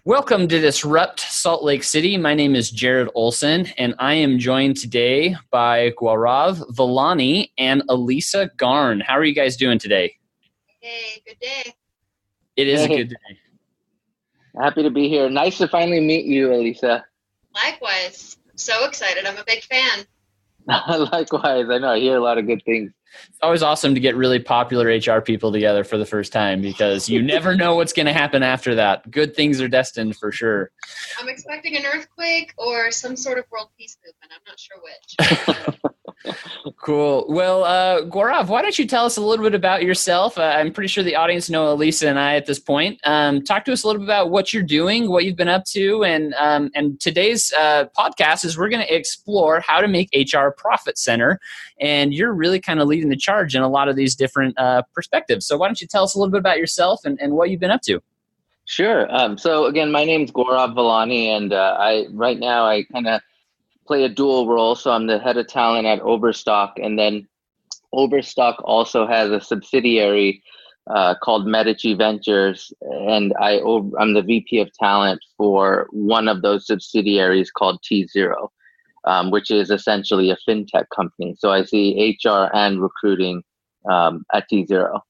Welcome to Disrupt Salt Lake City. My name is Jared Olson, and I am joined today by Gaurav Valani and Elisa Garn. How are you guys doing today? Hey, good day. It is a Hey, good day. happy to be here. Nice to finally meet you, Elisa. Likewise. So excited. I'm a big fan. Likewise, I know I hear a lot of good things. It's always awesome to get really popular HR people together for the first time because you never know what's going to happen after that. Good things are destined for sure. I'm expecting an earthquake or some sort of world peace movement. I'm not sure which. Cool. Well, Gaurav, why don't you tell us a little bit about yourself? I'm pretty sure the audience know Elisa and I at this point. Talk to us a little bit about what you're doing, what you've been up to, and today's podcast is we're going to explore how to make HR profit center, and you're really kind of leading the charge in a lot of these different perspectives. So why don't you tell us a little bit about yourself and what you've been up to? Sure. So again, my name's Gaurav Valani, and right now I kind of play a dual role. So I'm the head of talent at Overstock, and then Overstock also has a subsidiary called Medici Ventures, and I'm the VP of talent for one of those subsidiaries called tZero, which is essentially a fintech company. So I see HR and recruiting at tZero.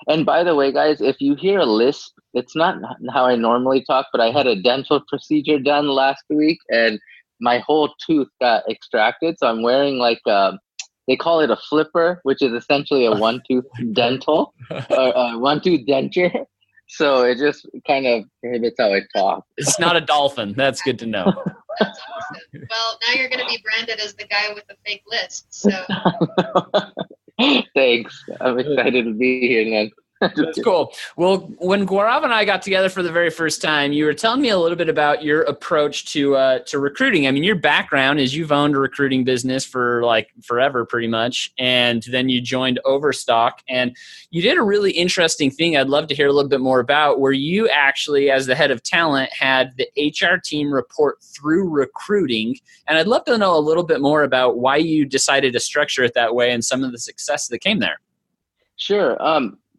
And by the way, guys, if you hear a lisp, it's not how I normally talk, but I had a dental procedure done last week, and my whole tooth got extracted. So I'm wearing they call it a flipper, which is essentially a one-tooth dental, or one-tooth denture. So it just kind of prohibits how I talk. It's not a dolphin. That's good to know. That's awesome. Well, now you're going to be branded as the guy with the fake lisp. So Thanks. I'm excited to be here, man. That's cool. Well, when Gaurav and I got together for the very first time, you were telling me a little bit about your approach to recruiting. I mean, your background is you've owned a recruiting business for like forever, pretty much, and then you joined Overstock, and you did a really interesting thing. I'd love to hear a little bit more about where you actually, as the head of talent, had the HR team report through recruiting, and I'd love to know a little bit more about why you decided to structure it that way and some of the success that came there. Sure.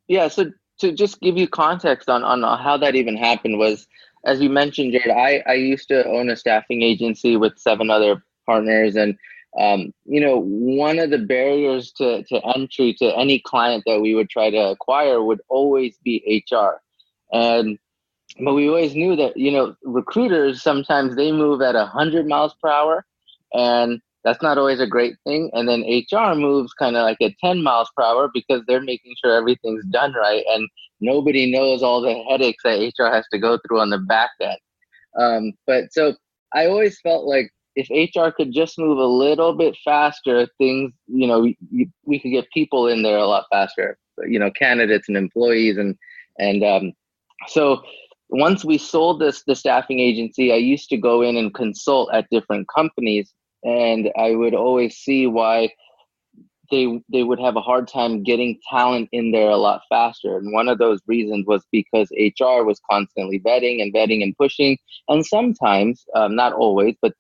Yeah, so to just give you context on how that even happened was, as you mentioned, Jared, I used to own a staffing agency with 7 other partners. And, one of the barriers to entry to any client that we would try to acquire would always be HR. But we always knew that, recruiters, sometimes they move at 100 miles per hour, and that's not always a great thing. And then HR moves kind of like at 10 miles per hour because they're making sure everything's done right. And nobody knows all the headaches that HR has to go through on the back end. But so I always felt like if HR could just move a little bit faster, things, we could get people in there a lot faster, candidates and employees. So once we sold the staffing agency, I used to go in and consult at different companies. And I would always see why they would have a hard time getting talent in there a lot faster. And one of those reasons was because HR was constantly vetting and pushing. And sometimes, not always, but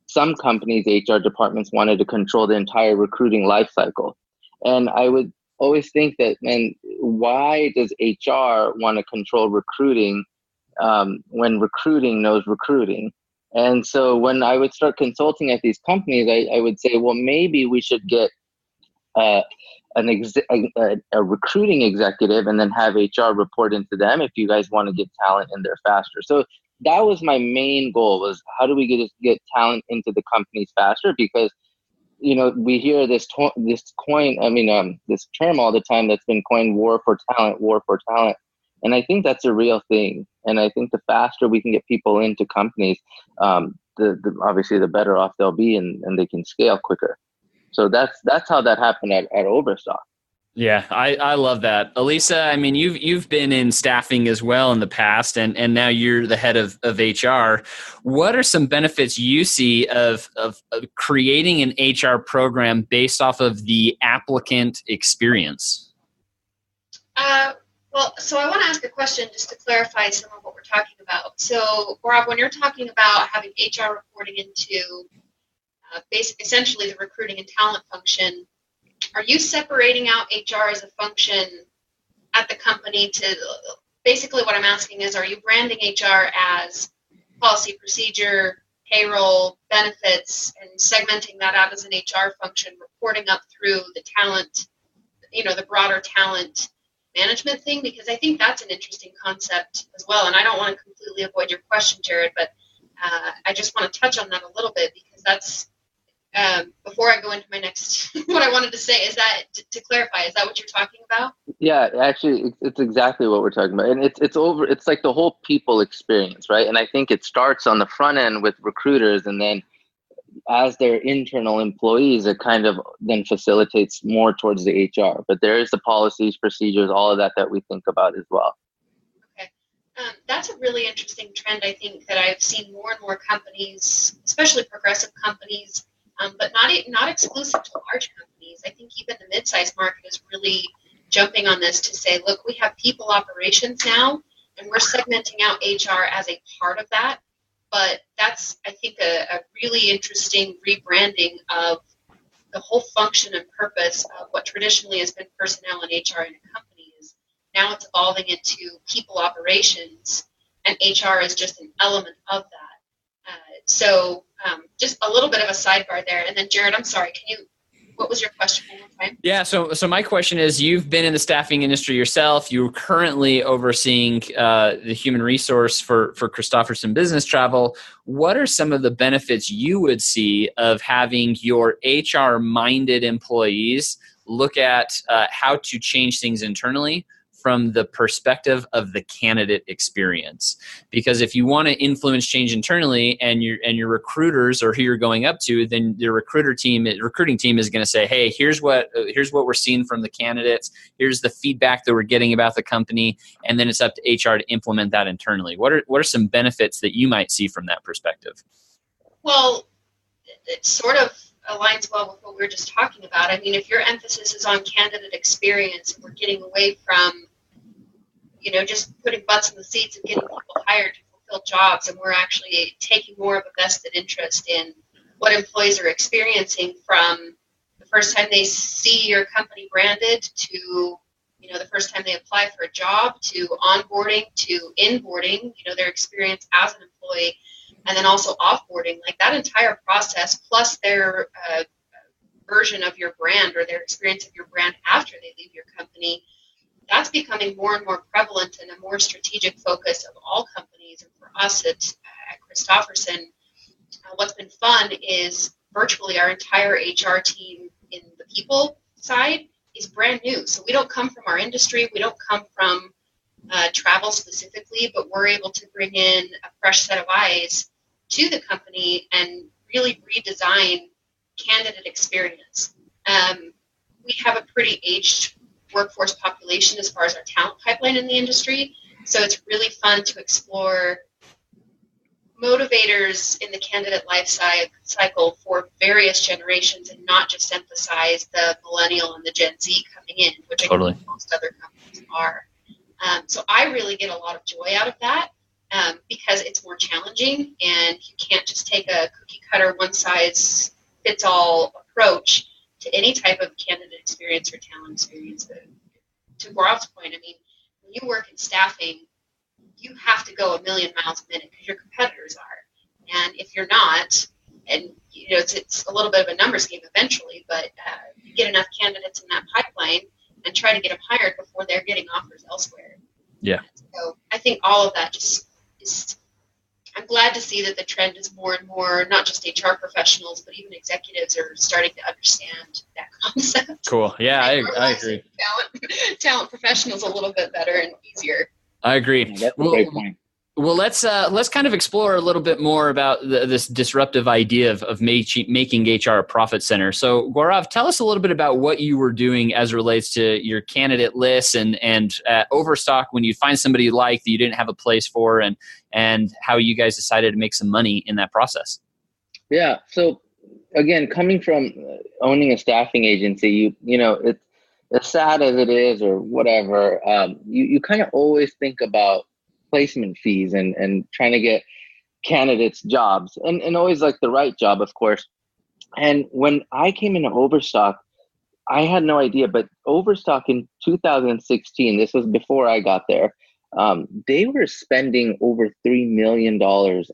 some companies, HR departments wanted to control the entire recruiting life cycle. And I would always think that, man, why does HR want to control recruiting when recruiting knows recruiting? And so when I would start consulting at these companies, I would say, well, maybe we should get a recruiting executive and then have HR report into them if you guys want to get talent in there faster. So that was my main goal, was how do we get talent into the companies faster? Because, we hear this term all the time that's been coined, war for talent. And I think that's a real thing. And I think the faster we can get people into companies, obviously the better off they'll be, and they can scale quicker. So that's how that happened at Overstock. Yeah, I love that. Elisa, I mean, you've been in staffing as well in the past, and now you're the head of HR. What are some benefits you see of creating an HR program based off of the applicant experience? So I want to ask a question just to clarify some of what we're talking about. So, Gaurav, when you're talking about having HR reporting into essentially the recruiting and talent function, are you separating out HR as a function at the company to, basically what I'm asking is, are you branding HR as policy, procedure, payroll, benefits, and segmenting that out as an HR function, reporting up through the talent, the broader talent management thing, because I think that's an interesting concept as well. And I don't want to completely avoid your question, Jared, but I just want to touch on that a little bit, because that's, before I go into my next, what I wanted to say is that, to clarify, is that what you're talking about? Yeah, actually, it's exactly what we're talking about. And it's like the whole people experience, right? And I think it starts on the front end with recruiters, and then as their internal employees, it kind of then facilitates more towards the HR. But there is the policies, procedures, all of that we think about as well. Okay. That's a really interesting trend, I think, that I've seen more and more companies, especially progressive companies, but not exclusive to large companies. I think even the mid-sized market is really jumping on this to say, look, we have people operations now, and we're segmenting out HR as a part of that. But that's, I think, a really interesting rebranding of the whole function and purpose of what traditionally has been personnel and HR in a company. Is now it's evolving into people operations, and HR is just an element of that. So just a little bit of a sidebar there. And then, Jared, I'm sorry, what was your question one more time? Yeah, so my question is, you've been in the staffing industry yourself. You're currently overseeing the human resource for Christofferson Business Travel. What are some of the benefits you would see of having your HR-minded employees look at how to change things internally from the perspective of the candidate experience? Because if you want to influence change internally, and your recruiters are who you're going up to, then your recruiting team is going to say, hey, here's what we're seeing from the candidates, here's the feedback that we're getting about the company, and then it's up to HR to implement that internally. What are some benefits that you might see from that perspective? Well, it sort of aligns well with what we were just talking about. I mean, if your emphasis is on candidate experience, and we're getting away from just putting butts in the seats and getting people hired to fulfill jobs, and we're actually taking more of a vested interest in what employees are experiencing from the first time they see your company branded to, the first time they apply for a job, to onboarding, to inboarding, their experience as an employee, and then also offboarding, like that entire process, plus their version of your brand or their experience of your brand after they leave your company. That's becoming more and more prevalent and a more strategic focus of all companies. And for us at Christofferson, what's been fun is virtually our entire HR team in the people side is brand new. So we don't come from our industry. We don't come from travel specifically, but we're able to bring in a fresh set of eyes to the company and really redesign candidate experience. We have a pretty aged workforce population as far as our talent pipeline in the industry. So it's really fun to explore motivators in the candidate life cycle for various generations, and not just emphasize the millennial and the Gen Z coming in, which I think most other companies are. So I really get a lot of joy out of that, because it's more challenging, and you can't just take a cookie cutter, one size fits all approach to any type of candidate experience or talent experience. But to Gaurav's point, I mean, when you work in staffing, you have to go a million miles a minute because your competitors are. And if you're not, and it's a little bit of a numbers game eventually, but you get enough candidates in that pipeline and try to get them hired before they're getting offers elsewhere. Yeah. So I think all of that just is, I'm glad to see that the trend is more and more, not just HR professionals, but even executives are starting to understand that concept. Cool. Yeah, I agree. Talent professionals a little bit better and easier. I agree. Yeah, that's a great point. Well, let's kind of explore a little bit more about this disruptive idea of making HR a profit center. So, Gaurav, tell us a little bit about what you were doing as it relates to your candidate lists and Overstock, when you find somebody you like that you didn't have a place for, and how you guys decided to make some money in that process. Yeah. So again, coming from owning a staffing agency, it's as sad as it is or whatever, you kind of always think about placement fees and trying to get candidates jobs and always like the right job, of course. And when I came into Overstock, I had no idea, but Overstock in 2016, this was before I got there, they were spending over $3 million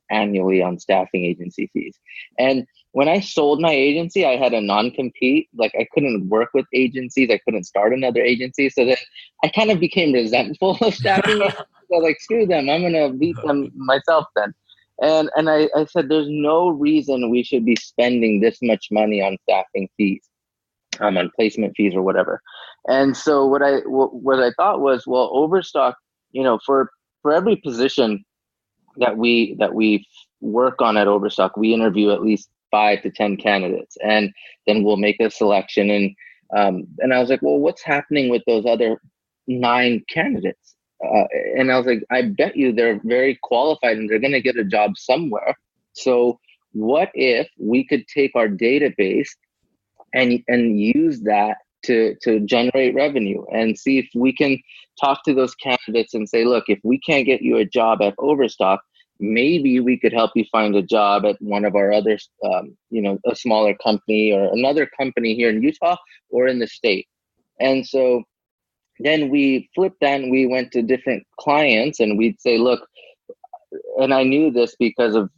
annually on staffing agency fees. And when I sold my agency, I had a non-compete. Like, I couldn't work with agencies. I couldn't start another agency. So then I kind of became resentful of staffing agencies. So like, screw them. I'm going to beat them myself then. And I said, there's no reason we should be spending this much money on staffing fees, on placement fees or whatever. And so what I thought was, well, Overstock, for every position that we work on at Overstock, we interview at least 5 to 10 candidates, and then we'll make a selection. And I was like, well, what's happening with those other 9 candidates? And I was like, I bet you they're very qualified and they're going to get a job somewhere. So what if we could take our database and use that to generate revenue, and see if we can talk to those candidates and say, look, if we can't get you a job at Overstock, maybe we could help you find a job at one of our other, a smaller company or another company here in Utah or in the state. And so then we flipped that and we went to different clients and we'd say, look, and I knew this because of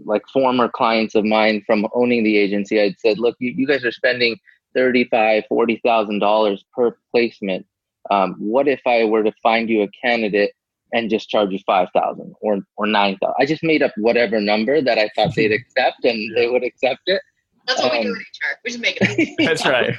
like former clients of mine from owning the agency. I'd said, look, you guys are spending $35,000, $40,000 per placement. What if I were to find you a candidate and just charge you $5,000 or $9,000? I just made up whatever number that I thought they'd accept, and they would accept it. That's what we do in HR. We just make it. That's right.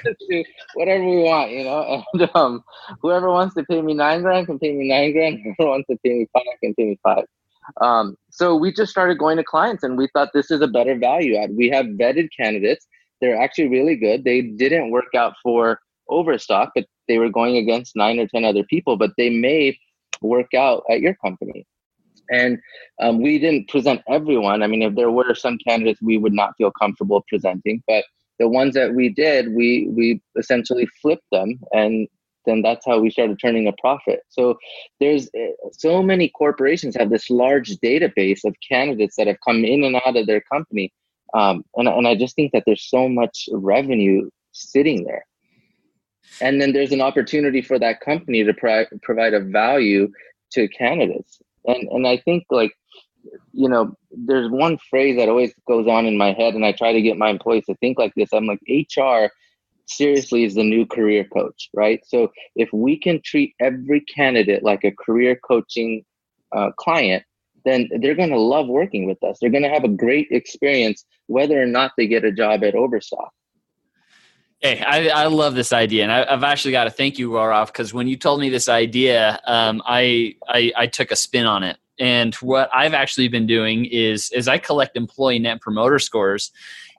Whatever we want, And whoever wants to pay me $9,000 can pay me $9,000. Whoever wants to pay me $5,000 can pay me $5,000. So we just started going to clients, and we thought this is a better value add. We have vetted candidates. They're actually really good. They didn't work out for Overstock, but they were going against 9 or 10 other people, but they may work out at your company. And we didn't present everyone. I mean, if there were some candidates we would not feel comfortable presenting, but the ones that we did, we essentially flipped them, and then that's how we started turning a profit. So there's so many corporations have this large database of candidates that have come in and out of their company. And I just think that there's so much revenue sitting there. And then there's an opportunity for that company to provide a value to candidates. And I think there's one phrase that always goes on in my head, and I try to get my employees to think like this. I'm like, HR seriously is the new career coach, right? So if we can treat every candidate like a career coaching client, then they're going to love working with us. They're going to have a great experience, whether or not they get a job at Overstock. Hey, I love this idea, and I've actually got to thank you, Gaurav, because when you told me this idea, I took a spin on it. And what I've actually been doing is I collect employee net promoter scores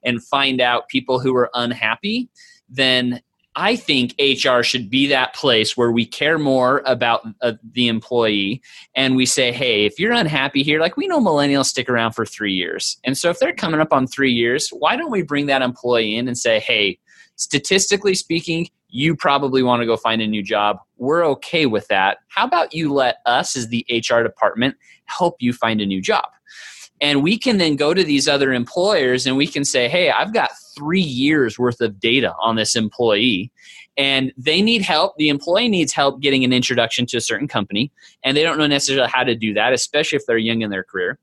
and find out people who are unhappy. Then I think HR should be that place where we care more about the employee, and we say, hey, if you're unhappy here, like we know millennials stick around for 3 years. And so if they're coming up on 3 years, why don't we bring that employee in and say, hey, statistically speaking, you probably want to go find a new job. We're okay with that. How about you let us as the HR department help you find a new job? And we can then go to these other employers and we can say, hey, I've got 3 years worth of data on this employee, and they need help. The employee needs help getting an introduction to a certain company, and they don't know necessarily how to do that, especially if they're young in their career.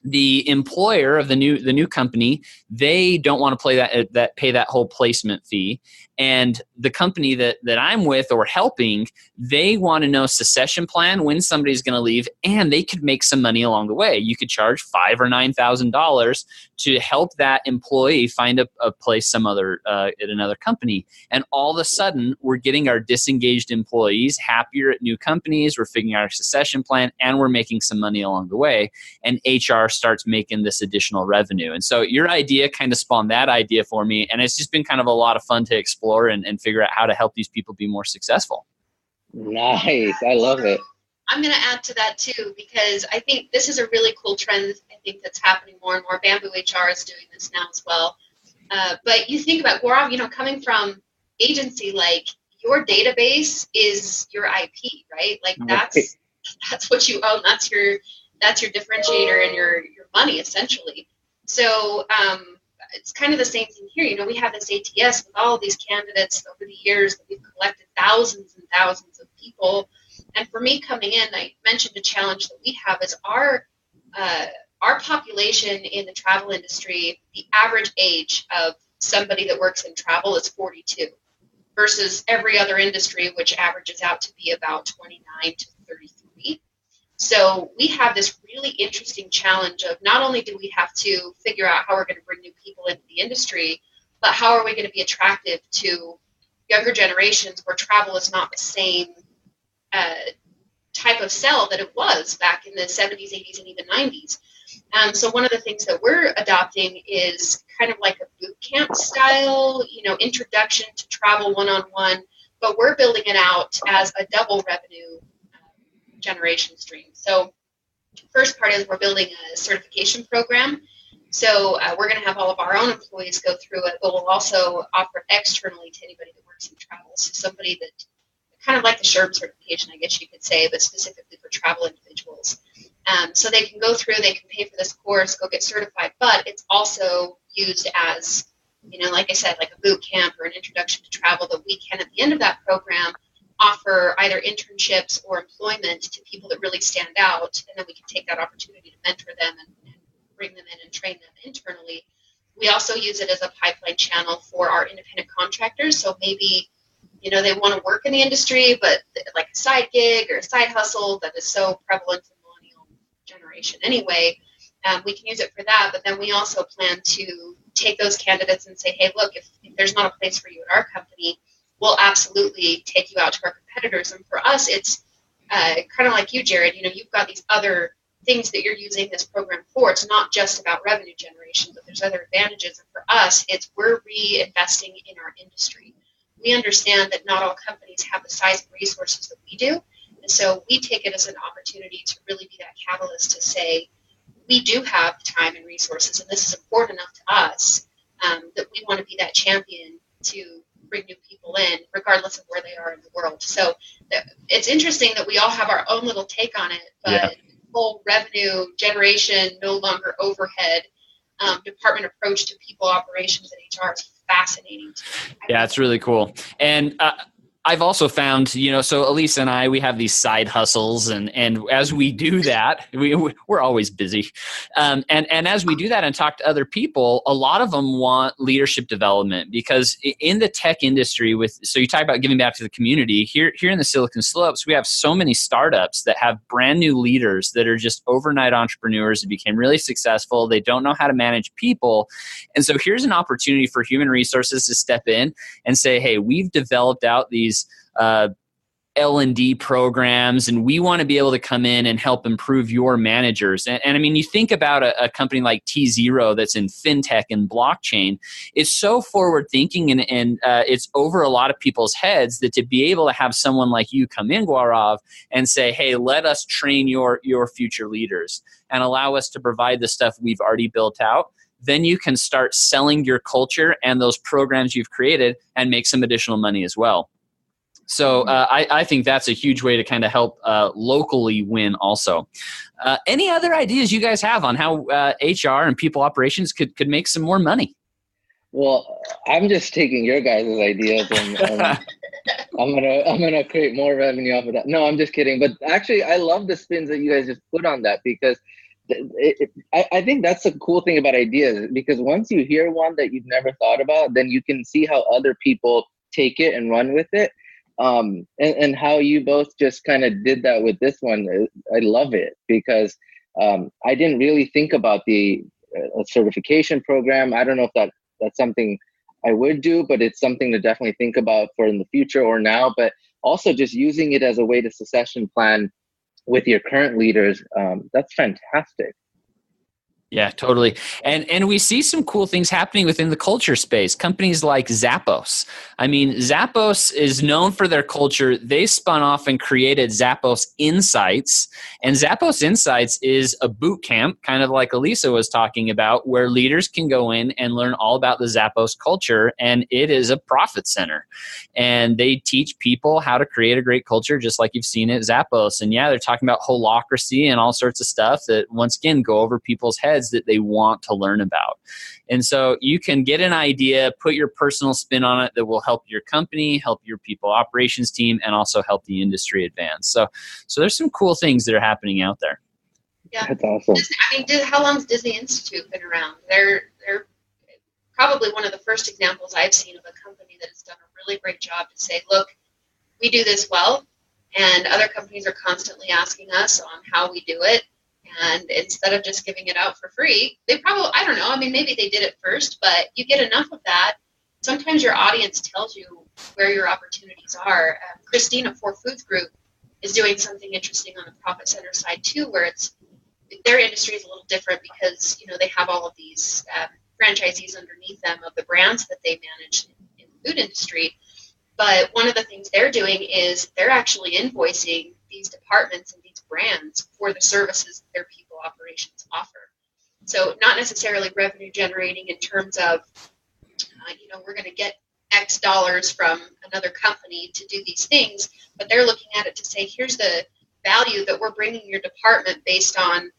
The employer of the new company, they don't want to pay that whole placement fee. And the company that I'm with or helping, they want to know succession plan, when somebody's going to leave, and they could make some money along the way. You could charge $5,000 or $9,000 to help that employee find a place at another company. And all of a sudden, we're getting our disengaged employees happier at new companies. We're figuring out our succession plan, and we're making some money along the way. And HR starts making this additional revenue. And so your idea kind of spawned that idea for me, and it's just been kind of a lot of fun to explore and figure out how to help these people be more successful. Nice. I love it. I'm going to add to that too, because I think this is a really cool trend. I think that's happening more and more. Bamboo HR is doing this now as well. But you think about Gaurav, coming from agency, like your database is your IP, right? Like that's what you own. That's your differentiator and your money essentially. So it's kind of the same thing here. We have this ATS with all of these candidates over the years that we've collected thousands and thousands of people. And for me coming in, I mentioned a challenge that we have is our population in the travel industry, the average age of somebody that works in travel is 42 versus every other industry, which averages out to be about 29 to 33. So we have this really interesting challenge of not only do we have to figure out how we're going to bring new people into the industry, but how are we going to be attractive to younger generations where travel is not the same type of sell that it was back in the 70s, 80s, and even 90s. So one of the things that we're adopting is kind of like a boot camp style, introduction to travel one-on-one, but we're building it out as a double revenue generation stream. So first part is we're building a certification program. So we're going to have all of our own employees go through it, but we'll also offer externally to anybody that works in travel. So somebody that kind of like the SHRM certification, I guess you could say, but specifically for travel individuals. So they can go through, they can pay for this course, go get certified, but it's also used as, like I said, like a boot camp or an introduction to travel that we can, at the end of that program, offer either internships or employment to people that really stand out, and then we can take that opportunity to mentor them and bring them in and train them internally. We also use it as a pipeline channel for our independent contractors, so maybe they want to work in the industry, but like a side gig or a side hustle that is so prevalent in the millennial generation anyway, we can use it for that. But then we also plan to take those candidates and say, hey, look, if there's not a place for you at our company, we'll absolutely take you out to our competitors. And for us, it's kind of like you, Jared. You've got these other things that you're using this program for. It's not just about revenue generation, but there's other advantages. And for us, we're reinvesting in our industry. We understand that not all companies have the size and resources that we do. And so we take it as an opportunity to really be that catalyst to say, we do have time and resources, and this is important enough to us that we want to be that champion to bring new people in, regardless of where they are in the world. So it's interesting that we all have our own little take on it, but whole revenue generation, no longer overhead, department approach to people operations and HR is fascinating to me. Yeah, it's really cool. And I've also found, so Elisa and I, we have these side hustles, and as we do that, we're always busy. And as we do that and talk to other people, a lot of them want leadership development, because in the tech industry, so you talk about giving back to the community, here in the Silicon Slopes, we have so many startups that have brand new leaders that are just overnight entrepreneurs who became really successful. They don't know how to manage people. And so here's an opportunity for human resources to step in and say, hey, we've developed out these L&D programs, and we want to be able to come in and help improve your managers. And I mean, you think about a company like tZero that's in fintech and blockchain. It's so forward thinking, and it's over a lot of people's heads, that to be able to have someone like you come in, Gaurav, and say, hey, let us train your future leaders and allow us to provide the stuff we've already built out. Then you can start selling your culture and those programs you've created and make some additional money as well. So I think that's a huge way to kind of help locally win also. Any other ideas you guys have on how HR and people operations could make some more money? Well, I'm just taking your guys' ideas and I'm gonna create more revenue off of that. No, I'm just kidding. But actually, I love the spins that you guys just put on that, because I think that's the cool thing about ideas, because once you hear one that you've never thought about, then you can see how other people take it and run with it. And how you both just kind of did that with this one. I love it, because I didn't really think about the certification program. I don't know if that's something I would do, but it's something to definitely think about for in the future or now. But also just using it as a way to succession plan with your current leaders. That's fantastic. Yeah, totally. And we see some cool things happening within the culture space. Companies like Zappos. I mean, Zappos is known for their culture. They spun off and created Zappos Insights. And Zappos Insights is a boot camp, kind of like Elisa was talking about, where leaders can go in and learn all about the Zappos culture. And it is a profit center. And they teach people how to create a great culture, just like you've seen at Zappos. And yeah, they're talking about holacracy and all sorts of stuff that, once again, go over people's heads. ads that they want to learn about. And so you can get an idea, put your personal spin on it that will help your company, help your people operations team, and also help the industry advance. So there's some cool things that are happening out there. Yeah, that's awesome. How long has Disney Institute been around? They're probably one of the first examples I've seen of a company that has done a really great job to say, look, we do this well, and other companies are constantly asking us on how we do it. And instead of just giving it out for free, they probably, I don't know, I mean, maybe they did it first, but you get enough of that. Sometimes your audience tells you where your opportunities are. Christine at 4Foods Group is doing something interesting on the profit center side too, where their industry is a little different because, they have all of these franchisees underneath them of the brands that they manage in the food industry. But one of the things they're doing is they're actually invoicing these departments and these brands for the services that their people operations offer. So not necessarily revenue generating in terms of, we're going to get X dollars from another company to do these things, but they're looking at it to say, here's the value that we're bringing your department based on,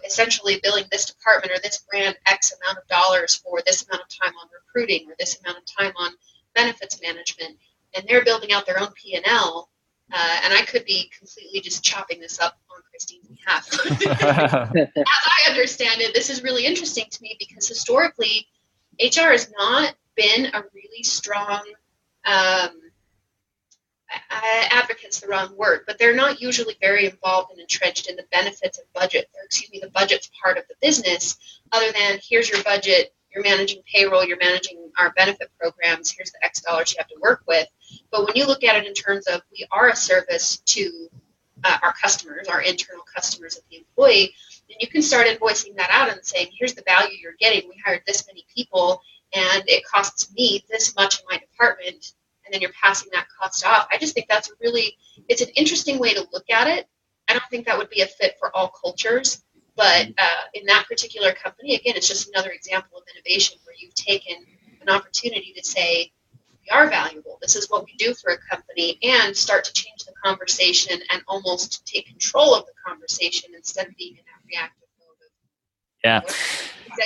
essentially billing this department or this brand X amount of dollars for this amount of time on recruiting or this amount of time on benefits management. And they're building out their own P&L. And I could be completely just chopping this up on Christine's behalf. As I understand it, this is really interesting to me because historically, HR has not been a really strong advocate's the wrong word, but they're not usually very involved and entrenched in the benefits and budget. The budget's part of the business, other than here's your budget, you're managing payroll, you're managing our benefit programs, here's the X dollars you have to work with. But when you look at it in terms of we are a service to our customers, our internal customers of the employee, then you can start invoicing that out and saying, here's the value you're getting. We hired this many people, and it costs me this much in my department, and then you're passing that cost off. I just think that's it's an interesting way to look at it. I don't think that would be a fit for all cultures, but in that particular company, again, it's just another example of innovation where you've taken an opportunity to say, we are valuable, this is what we do for a company, and start to change the conversation and almost take control of the conversation instead of being in that reactive mode.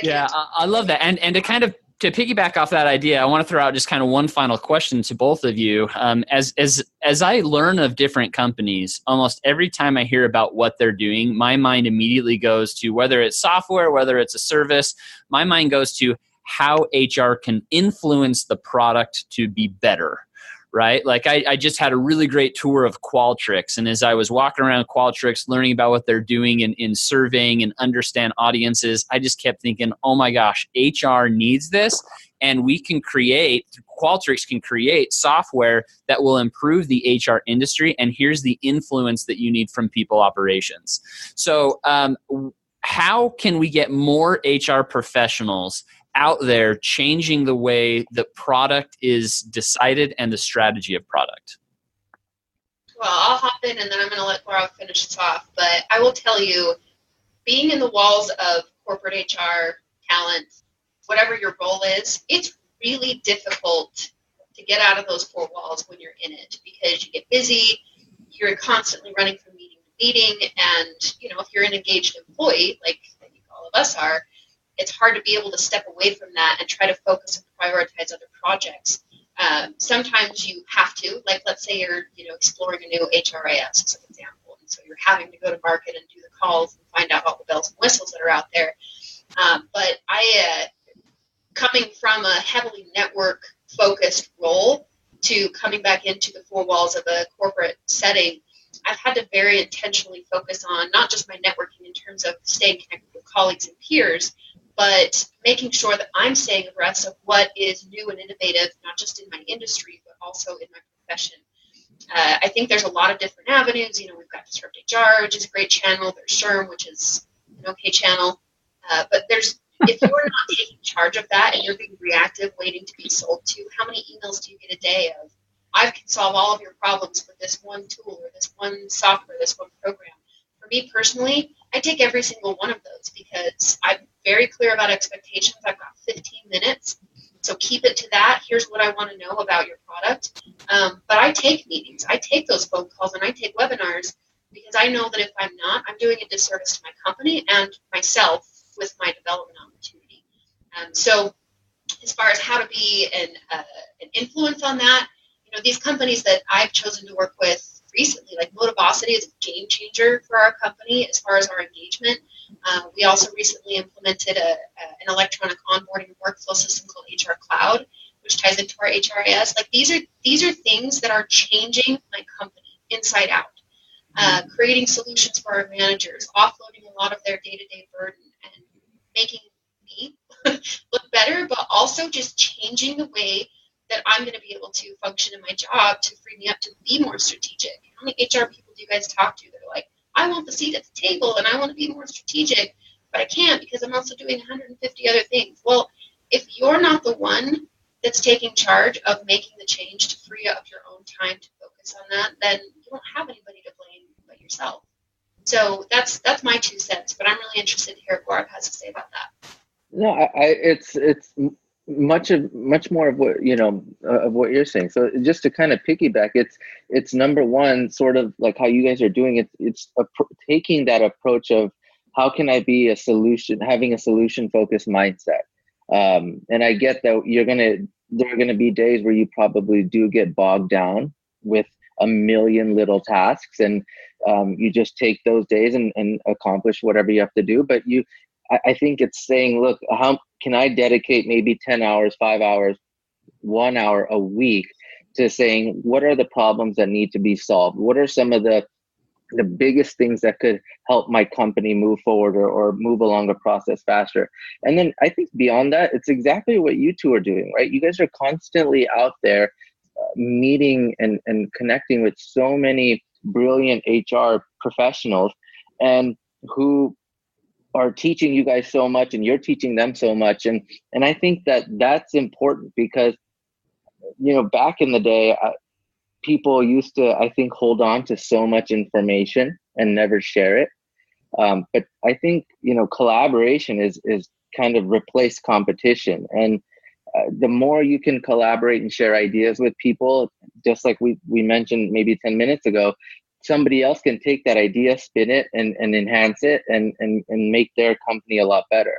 Yeah, I love that. And to kind of to piggyback off that idea, I want to throw out just kind of one final question to both of you. As I learn of different companies, almost every time I hear about what they're doing, my mind immediately goes to whether it's software, whether it's a service, my mind goes to how HR can influence the product to be better. Right? Like I just had a really great tour of Qualtrics. And as I was walking around Qualtrics, learning about what they're doing in surveying and understand audiences, I just kept thinking, oh my gosh, HR needs this. And Qualtrics can create software that will improve the HR industry. And here's the influence that you need from people operations. So how can we get more HR professionals out there changing the way the product is decided and the strategy of product? Well, I'll hop in and then I'm going to let Gaurav finish this off. But I will tell you, being in the walls of corporate HR, talent, whatever your role is, it's really difficult to get out of those four walls when you're in it because you get busy, you're constantly running from meeting to meeting, and if you're an engaged employee, like I think all of us are, it's hard to be able to step away from that and try to focus and prioritize other projects. Sometimes you have to, like let's say you're exploring a new HRIS as an example, and so you're having to go to market and do the calls and find out all the bells and whistles that are out there. But coming from a heavily network-focused role to coming back into the four walls of a corporate setting, I've had to very intentionally focus on not just my networking in terms of staying connected with colleagues and peers, but making sure that I'm staying abreast of what is new and innovative, not just in my industry, but also in my profession. I think there's a lot of different avenues. We've got Disrupt HR, which is a great channel. There's SHRM, which is an okay channel. But if you're not taking charge of that and you're being reactive, waiting to be sold to, how many emails do you get a day of, I can solve all of your problems with this one tool or this one software, this one program? For me personally, I take every single one of those because I'm very clear about expectations. I've got 15 minutes, so keep it to that. Here's what I want to know about your product. But I take meetings. I take those phone calls and I take webinars because I know that if I'm not, I'm doing a disservice to my company and myself with my development opportunity. So as far as how to be an influence on that, these companies that I've chosen to work with recently, like Motivosity, is a game changer for our company as far as our engagement. We also recently implemented an electronic onboarding and workflow system called HR Cloud, which ties into our HRIS. Like these are things that are changing my company inside out, creating solutions for our managers, offloading a lot of their day-to-day burden, and making me look better, but also just changing the way that I'm going to be able to function in my job to free me up to be more strategic. How many HR people do you guys talk to that are like, I want the seat at the table and I want to be more strategic, but I can't because I'm also doing 150 other things. Well, if you're not the one that's taking charge of making the change to free up your own time to focus on that, then you don't have anybody to blame but yourself. So that's my 2 cents, but I'm really interested to hear what Gaurav has to say about that. No, it's much more of what of what you're saying. So just to kind of piggyback, it's number one, sort of like how you guys are doing it. It's taking that approach of how can I be a solution, having a solution focused mindset. And I get that there are gonna be days where you probably do get bogged down with a million little tasks, and you just take those days and accomplish whatever you have to do. But I think it's saying, look, how can I dedicate maybe 10 hours, 5 hours, 1 hour a week to saying, what are the problems that need to be solved? What are some of the biggest things that could help my company move forward or move along a process faster? And then I think beyond that, it's exactly what you two are doing, right? You guys are constantly out there meeting and connecting with so many brilliant HR professionals and who are teaching you guys so much, and you're teaching them so much. And I think that's important because, back in the day, people used to, I think, hold on to so much information and never share it. But I think, collaboration is kind of replaced competition. And the more you can collaborate and share ideas with people, just like we mentioned maybe 10 minutes ago, somebody else can take that idea, spin it, and enhance it and make their company a lot better.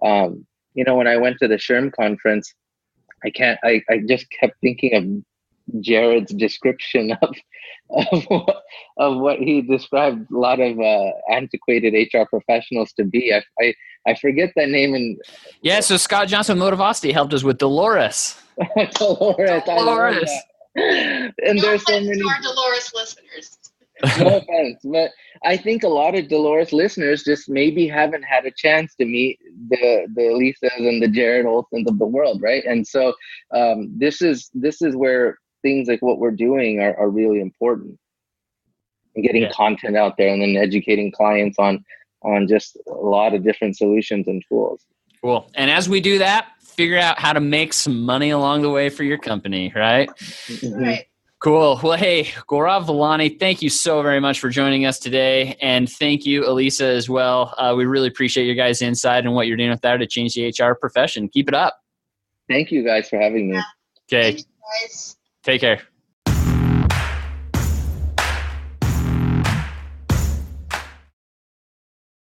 When I went to the SHRM conference, I just kept thinking of Jared's description of what he described a lot of antiquated HR professionals to be. I forget that name. And yeah, so Scott Johnson Motivosity helped us with Dolores. Dolores. And there's so many our Dolores listeners. No offense, but I think a lot of Dolores listeners just maybe haven't had a chance to meet the Elisas and the Jared Olsons of the world, right? And so this is where things like what we're doing are really important, and getting content out there and then educating clients on just a lot of different solutions and tools. Cool. And as we do that, figure out how to make some money along the way for your company, right? Mm-hmm. Right. Cool. Well, hey, Gaurav Valani, thank you so very much for joining us today. And thank you, Elisa, as well. We really appreciate your guys' insight and what you're doing with that to change the HR profession. Keep it up. Thank you guys for having me. Okay. Thanks, guys. Take care.